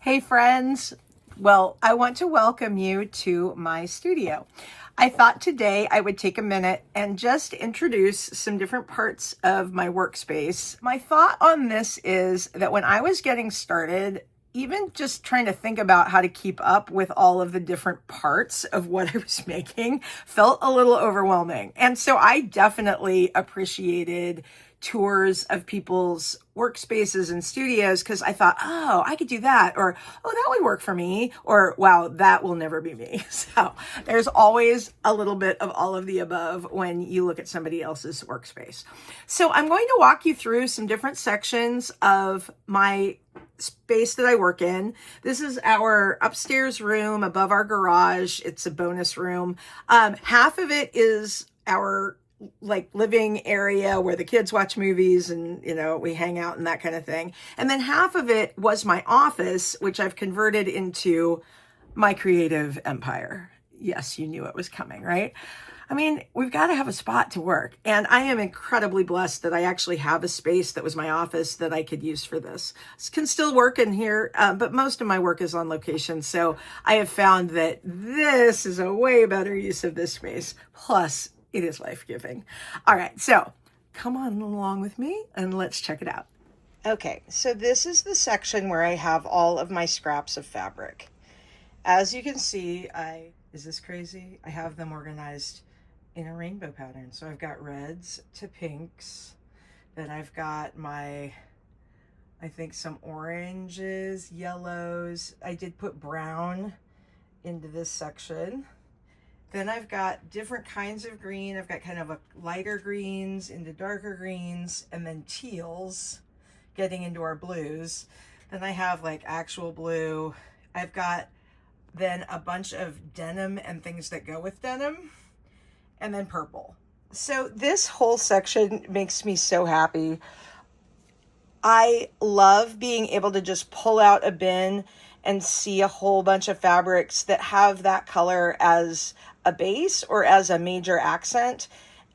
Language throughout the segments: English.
Hey friends, well, I want to welcome you to my studio. I thought today I would take a minute and just introduce some different parts of my workspace. My thought on this is that when I was getting started, even just trying to think about how to keep up with all of the different parts of what I was making felt a little overwhelming. And so I definitely appreciated tours of people's workspaces and studios because I thought, oh, I could do that, or oh, that would work for me, or wow, that will never be me. So there's always a little bit of all of the above when you look at somebody else's workspace. So I'm going to walk you through some different sections of my space that I work in. This is our upstairs room above our garage. It's a bonus room. Half of it is our living area where the kids watch movies and we hang out and that kind of thing, and then half of it was my office, which I've converted into my creative empire. Yes, you knew it was coming, right? I mean, we've got to have a spot to work, and I am incredibly blessed that I actually have a space that was my office that I could use for this. Can still work in here, but most of my work is on location, so I have found that this is a way better use of this space. Plus, it is life-giving. All right, so come on along with me and let's check it out. Okay, so this is the section where I have all of my scraps of fabric. As you can see, is this crazy? I have them organized in a rainbow pattern. So I've got reds to pinks, then I've got I think some oranges, yellows. I did put brown into this section. Then I've got different kinds of green. I've got kind of a lighter greens into darker greens, and then teals getting into our blues. Then I have like actual blue. I've got then a bunch of denim and things that go with denim, and then purple. So this whole section makes me so happy. I love being able to just pull out a bin and see a whole bunch of fabrics that have that color as a base or as a major accent.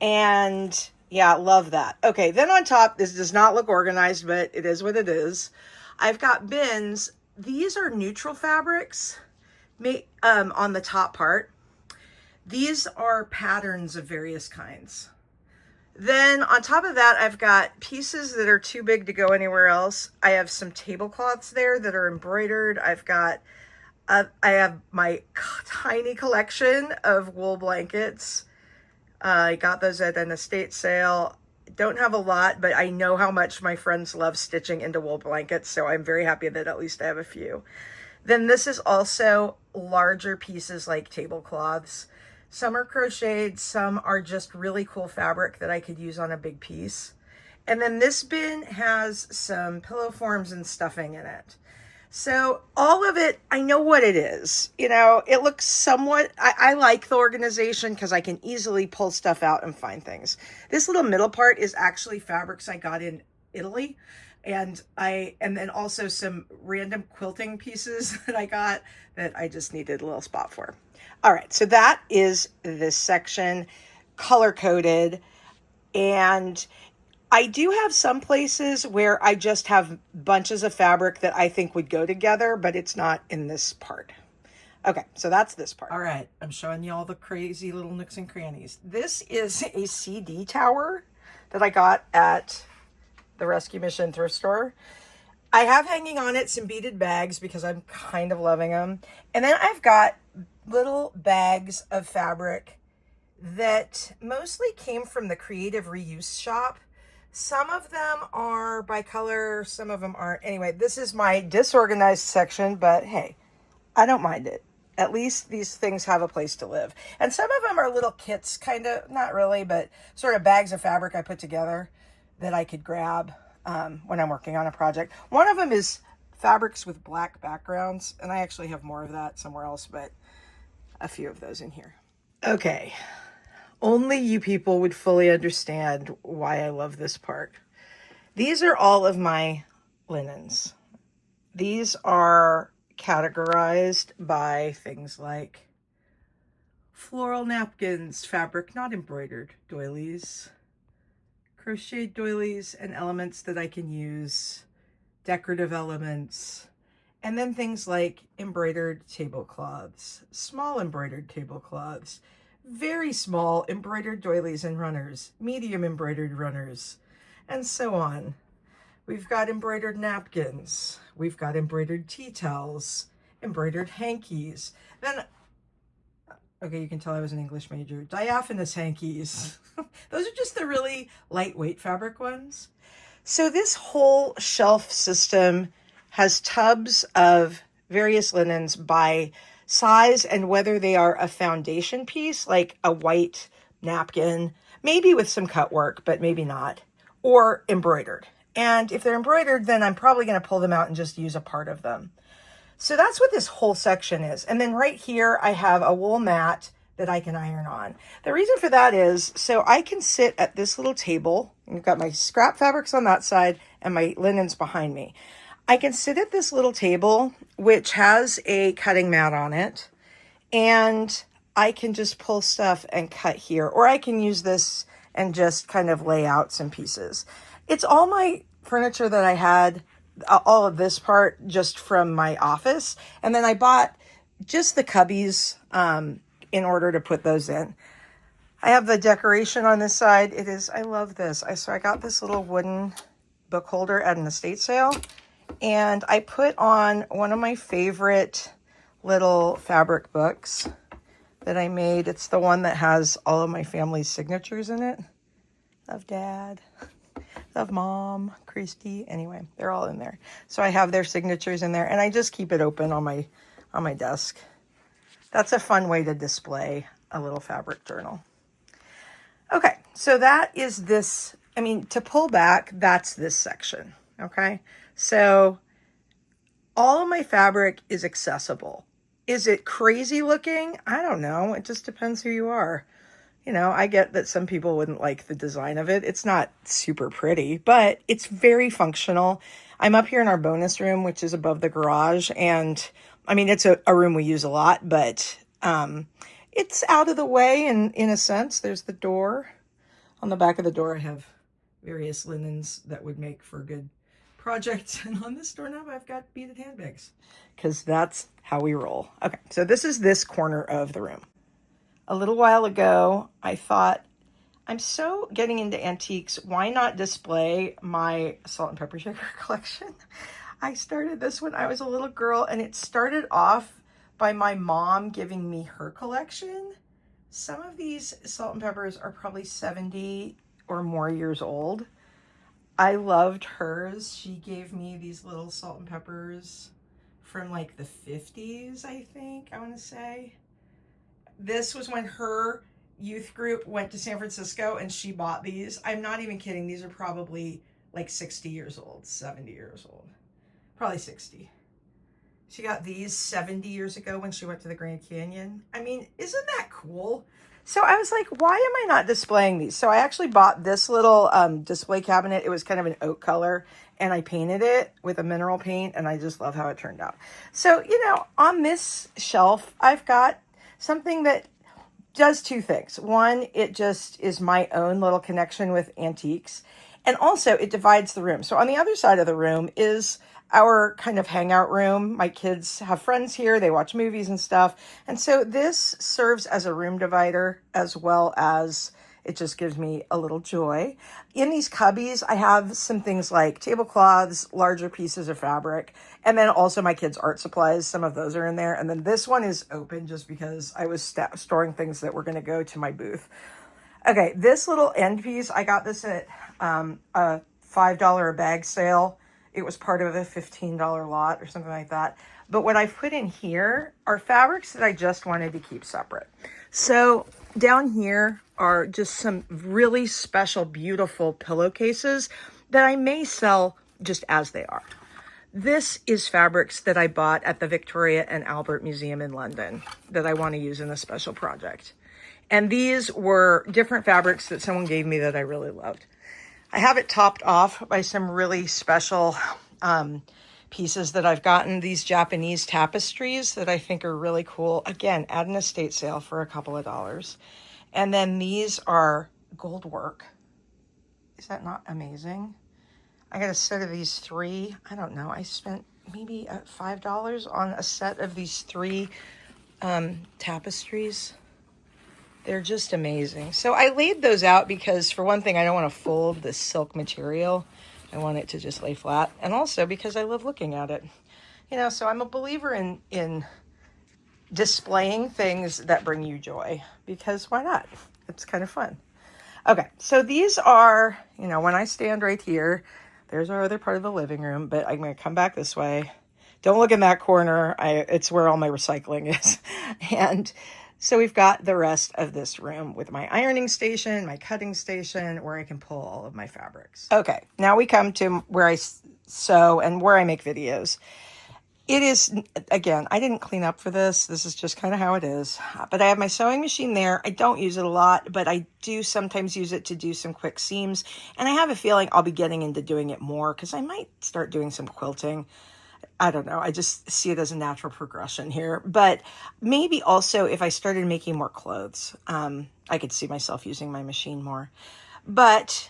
And yeah, love that. Okay, then on top, this does not look organized, but it is what it is. I've got bins. These are neutral fabrics on the top part. These are patterns of various kinds. Then on top of that, I've got pieces that are too big to go anywhere else. I have some tablecloths there that are embroidered. I have my tiny collection of wool blankets. I got those at an estate sale. Don't have a lot, but I know how much my friends love stitching into wool blankets, so I'm very happy that at least I have a few. Then this is also larger pieces like tablecloths. Some are crocheted, some are just really cool fabric that I could use on a big piece. And then this bin has some pillow forms and stuffing in it. So all of it, I know what it is. It looks somewhat, I like the organization because I can easily pull stuff out and find things. This little middle part is actually fabrics I got in Italy. And then also some random quilting pieces that I got that I just needed a little spot for. All right, so that is this section, color-coded. And I do have some places where I just have bunches of fabric that I think would go together, but it's not in this part. Okay, so that's this part. All right, I'm showing you all the crazy little nooks and crannies. This is a CD tower that I got at the Rescue Mission thrift store. I have hanging on it some beaded bags because I'm kind of loving them. And then I've got little bags of fabric that mostly came from the Creative Reuse shop. Some of them are by color, some of them aren't. Anyway, this is my disorganized section, but hey, I don't mind it. At least these things have a place to live. And some of them are little kits, kind of, not really, but sort of bags of fabric I put together that I could grab when I'm working on a project. One of them is fabrics with black backgrounds, and I actually have more of that somewhere else, but a few of those in here. Okay, only you people would fully understand why I love this part. These are all of my linens. These are categorized by things like floral napkins, fabric not embroidered, doilies, crocheted doilies, and elements that I can use, decorative elements, And then things like embroidered tablecloths, small embroidered tablecloths, very small embroidered doilies and runners, medium embroidered runners, and so on. We've got embroidered napkins. We've got embroidered tea towels, embroidered hankies. Then, okay, you can tell I was an English major. Diaphanous hankies. Those are just the really lightweight fabric ones. So this whole shelf system has tubs of various linens by size and whether they are a foundation piece, like a white napkin, maybe with some cut work, but maybe not, or embroidered. And if they're embroidered, then I'm probably going to pull them out and just use a part of them. So that's what this whole section is. And then right here, I have a wool mat that I can iron on. The reason for that is so I can sit at this little table. You've got my scrap fabrics on that side and my linens behind me. I can sit at this little table, which has a cutting mat on it, and I can just pull stuff and cut here, or I can use this and just kind of lay out some pieces. It's all my furniture that I had, all of this part just from my office. And then I bought just the cubbies in order to put those in. I have the decoration on this side. I love this. So I got this little wooden book holder at an estate sale. And I put on one of my favorite little fabric books that I made. It's the one that has all of my family's signatures in it. Of Dad, of Mom, Kristy. Anyway, they're all in there. So I have their signatures in there, and I just keep it open on my desk. That's a fun way to display a little fabric journal. Okay, so that is this. I mean, to pull back, that's this section. Okay, so all of my fabric is accessible. Is it crazy looking? I don't know. It just depends who you are. You know, I get that some people wouldn't like the design of it. It's not super pretty, but it's very functional. I'm up here in our bonus room, which is above the garage. And I mean, it's a room we use a lot, but it's out of the way in a sense. There's the door. On the back of the door, I have various linens that would make for a good project. And on this doorknob, I've got beaded handbags because that's how we roll. Okay, so this is this corner of the room. A little while ago, I thought, I'm so getting into antiques. Why not display my salt and pepper shaker collection? I started this when I was a little girl, and it started off by my mom giving me her collection. Some of these salt and peppers are probably 70 or more years old. I loved hers. She gave me these little salt and peppers from like the 50s, I think, I want to say. This was when her youth group went to San Francisco and she bought these. I'm not even kidding. These are probably like 60 years old, 70 years old, probably 60. She got these 70 years ago when she went to the Grand Canyon. I mean, isn't that cool? So I was like, why am I not displaying these? So I actually bought this little display cabinet. It was kind of an oak color, and I painted it with a mineral paint, and I just love how it turned out. So, you know, on this shelf, I've got something that does two things. One, it just is my own little connection with antiques. And also it divides the room. So on the other side of the room is our kind of hangout room. My kids have friends here. They watch movies and stuff. And so this serves as a room divider as well as it just gives me a little joy. In these cubbies, I have some things like tablecloths, larger pieces of fabric, and then also my kids' art supplies. Some of those are in there. And then this one is open just because I was storing things that were going to go to my booth. Okay, this little end piece, I got this at a $5 a bag sale. It was part of a $15 lot or something like that. But what I've put in here are fabrics that I just wanted to keep separate. So down here are just some really special, beautiful pillowcases that I may sell just as they are. This is fabrics that I bought at the Victoria and Albert Museum in London that I want to use in a special project. And these were different fabrics that someone gave me that I really loved. I have it topped off by some really special pieces that I've gotten. These Japanese tapestries that I think are really cool. Again, at an estate sale for a couple of dollars. And then these are gold work. Is that not amazing? I got a set of these 3. I don't know. I spent maybe at $5 on a set of these 3 tapestries. They're just amazing. So I laid those out because, for one thing, I don't want to fold this silk material. I want it to just lay flat. And also because I love looking at it. So I'm a believer in displaying things that bring you joy, because why not? It's kind of fun. Okay, so these are, when I stand right here, there's our other part of the living room, but I'm going to come back this way. Don't look in that corner. It's where all my recycling is. And so we've got the rest of this room with my ironing station, my cutting station, where I can pull all of my fabrics. Okay, now we come to where I sew and where I make videos. It is, again, I didn't clean up for this. This is just kind of how it is. But I have my sewing machine there. I don't use it a lot, but I do sometimes use it to do some quick seams. And I have a feeling I'll be getting into doing it more because I might start doing some quilting. I don't know. I just see it as a natural progression here. But maybe also if I started making more clothes, I could see myself using my machine more. But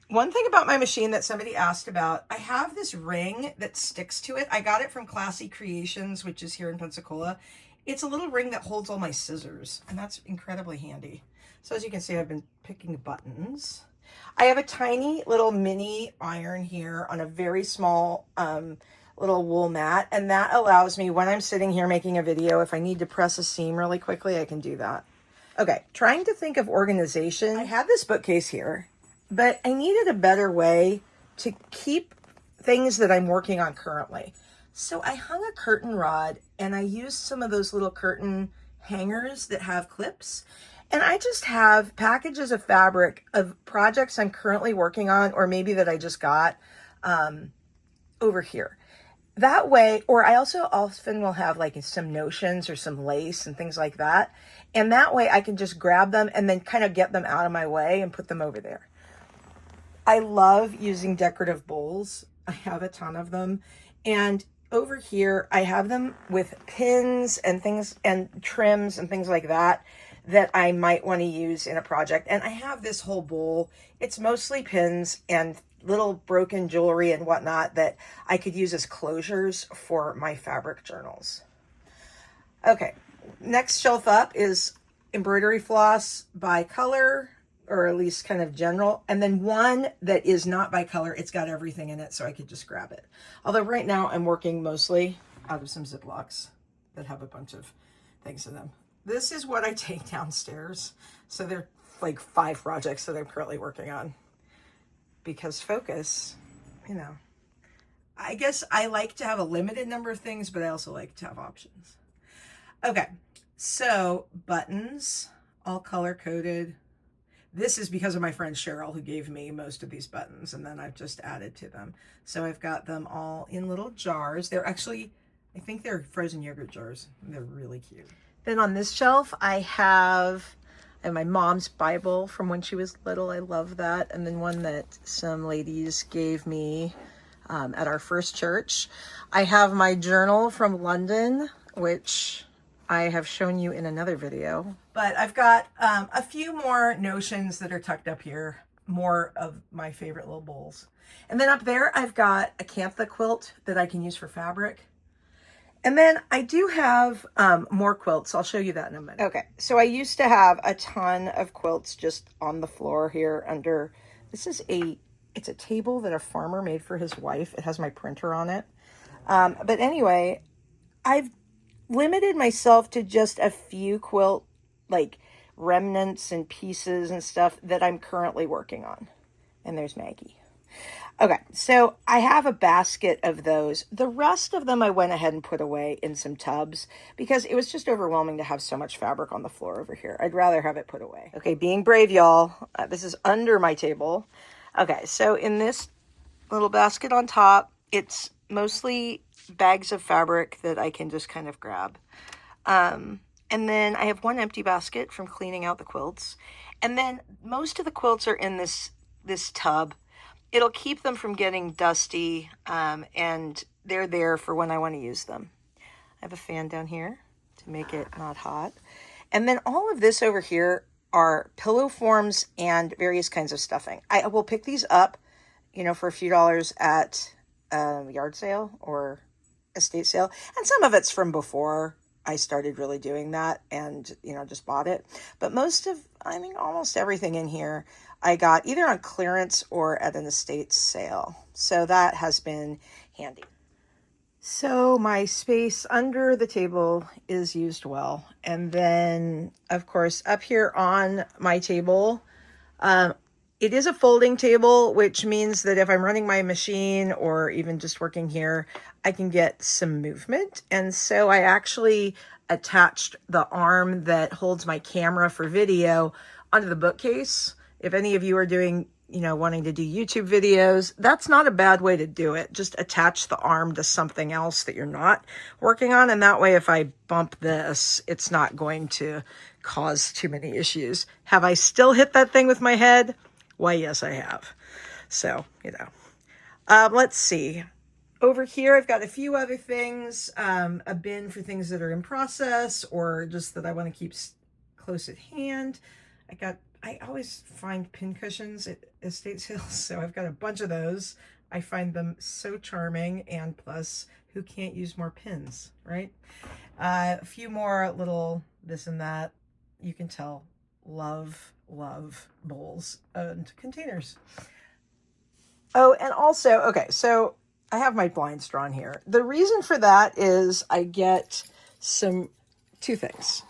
one thing about my machine that somebody asked about, I have this ring that sticks to it. I got it from Classy Creations, which is here in Pensacola. It's a little ring that holds all my scissors, and that's incredibly handy. So as you can see, I've been picking buttons. I have a tiny little mini iron here on a very small little wool mat, and that allows me, when I'm sitting here making a video, if I need to press a seam really quickly, I can do that. Okay, trying to think of organization. I had this bookcase here, but I needed a better way to keep things that I'm working on currently. So I hung a curtain rod, and I used some of those little curtain hangers that have clips. And I just have packages of fabric of projects I'm currently working on, or maybe that I just got over here. That way, or I also often will have like some notions or some lace and things like that. And that way I can just grab them and then kind of get them out of my way and put them over there. I love using decorative bowls. I have a ton of them. And over here, I have them with pins and things and trims and things like that that I might want to use in a project. And I have this whole bowl. It's mostly pins and little broken jewelry and whatnot that I could use as closures for my fabric journals. Okay, next shelf up is embroidery floss by color, or at least kind of general, and then one that is not by color. It's got everything in it, so I could just grab it. Although right now I'm working mostly out of some Ziplocs that have a bunch of things in them. This is what I take downstairs. So there are like 5 projects that I'm currently working on. Because focus, I guess I like to have a limited number of things, but I also like to have options. Okay, so buttons, all color coded. This is because of my friend Cheryl, who gave me most of these buttons, and then I've just added to them. So I've got them all in little jars. They're actually, I think they're frozen yogurt jars. They're really cute. Then on this shelf, I have my mom's Bible from when she was little. I love that. And then one that some ladies gave me at our first church. I have my journal from London, which I have shown you in another video. But I've got a few more notions that are tucked up here, more of my favorite little bowls. And then up there, I've got a cantha quilt that I can use for fabric. And then I do have more quilts. I'll show you that in a minute. Okay, so I used to have a ton of quilts just on the floor here under, it's a table that a farmer made for his wife. It has my printer on it. But anyway, I've limited myself to just a few quilt, like remnants and pieces and stuff that I'm currently working on. And there's Maggie. Okay, so I have a basket of those. The rest of them I went ahead and put away in some tubs because it was just overwhelming to have so much fabric on the floor over here. I'd rather have it put away. Okay, being brave, y'all. This is under my table. Okay, so in this little basket on top, it's mostly bags of fabric that I can just kind of grab. And then I have one empty basket from cleaning out the quilts. And then most of the quilts are in this tub. It'll keep them from getting dusty, and they're there for when I want to use them. I have a fan down here to make it not hot. And then all of this over here are pillow forms and various kinds of stuffing. I will pick these up, for a few dollars at a yard sale or estate sale. And some of it's from before I started really doing that and, just bought it. But almost everything in here I got either on clearance or at an estate sale. So that has been handy. So my space under the table is used well. And then, of course, up here on my table, it is a folding table, which means that if I'm running my machine or even just working here, I can get some movement. And so I actually attached the arm that holds my camera for video onto the bookcase. If any of you are doing, wanting to do YouTube videos, that's not a bad way to do it. Just attach the arm to something else that you're not working on. And that way, if I bump this, it's not going to cause too many issues. Have I still hit that thing with my head? Why, yes, I have. So, let's see. Over here, I've got a few other things, a bin for things that are in process or just that I want to keep close at hand. I always find pin cushions at estate sales, so I've got a bunch of those. I find them so charming, and plus, who can't use more pins, right? A few more little this and that. You can tell, love bowls and containers. Oh, and also, okay, so I have my blinds drawn here. The reason for that is I get two things.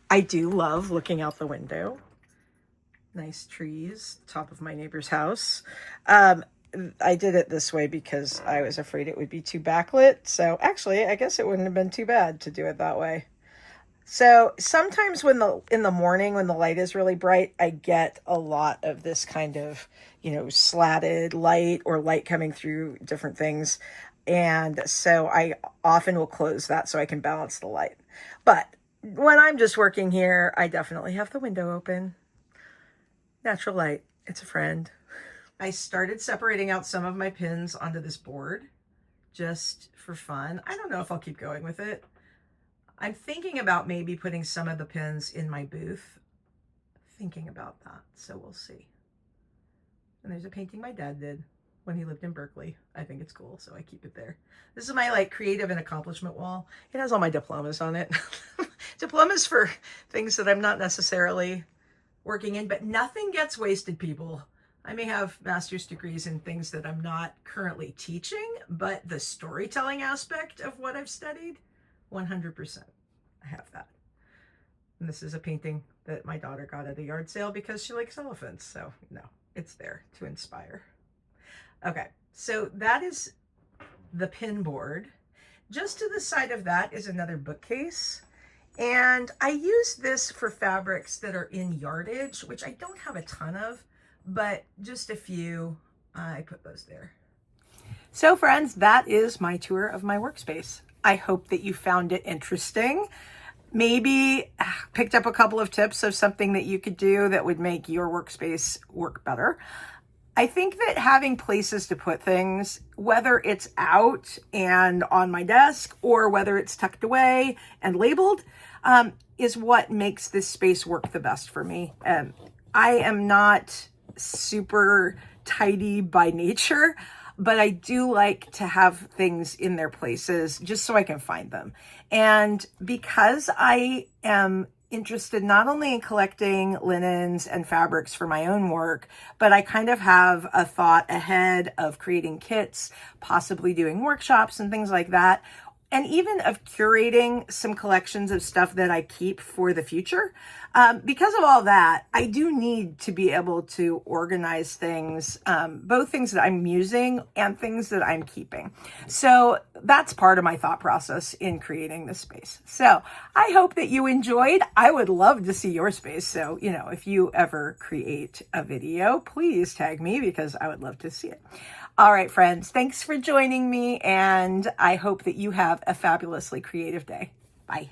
I do love looking out the window. Nice trees, top of my neighbor's house. I did it this way because I was afraid it would be too backlit. So actually, I guess it wouldn't have been too bad to do it that way. So sometimes in the morning when the light is really bright, I get a lot of this kind of, slatted light or light coming through different things. And so I often will close that so I can balance the light. But when I'm just working here, I definitely have the window open. Natural light, it's a friend. I started separating out some of my pins onto this board just for fun. I don't know if I'll keep going with it. I'm thinking about maybe putting some of the pins in my booth. Thinking about that, so we'll see. And there's a painting my dad did when he lived in Berkeley. I think it's cool, so I keep it there. This is my creative and accomplishment wall. It has all my diplomas on it. Diplomas for things that I'm not necessarily working in, but nothing gets wasted, people. I may have master's degrees in things that I'm not currently teaching, but the storytelling aspect of what I've studied, 100%. I have that. And this is a painting that my daughter got at a yard sale because she likes elephants. So no, it's there to inspire. Okay, so that is the pin board. Just to the side of that is another bookcase. And I use this for fabrics that are in yardage, which I don't have a ton of, but just a few. I put those there. So friends, that is my tour of my workspace. I hope that you found it interesting. Maybe picked up a couple of tips of something that you could do that would make your workspace work better. I think that having places to put things, whether it's out and on my desk or whether it's tucked away and labeled, is what makes this space work the best for me. I am not super tidy by nature, but I do like to have things in their places just so I can find them. And because I am interested not only in collecting linens and fabrics for my own work, but I kind of have a thought ahead of creating kits, possibly doing workshops and things like that, and even of curating some collections of stuff that I keep for the future. Because of all that, I do need to be able to organize things, both things that I'm using and things that I'm keeping. So that's part of my thought process in creating this space. So I hope that you enjoyed. I would love to see your space. So, if you ever create a video, please tag me because I would love to see it. All right, friends, thanks for joining me, and I hope that you have a fabulously creative day. Bye.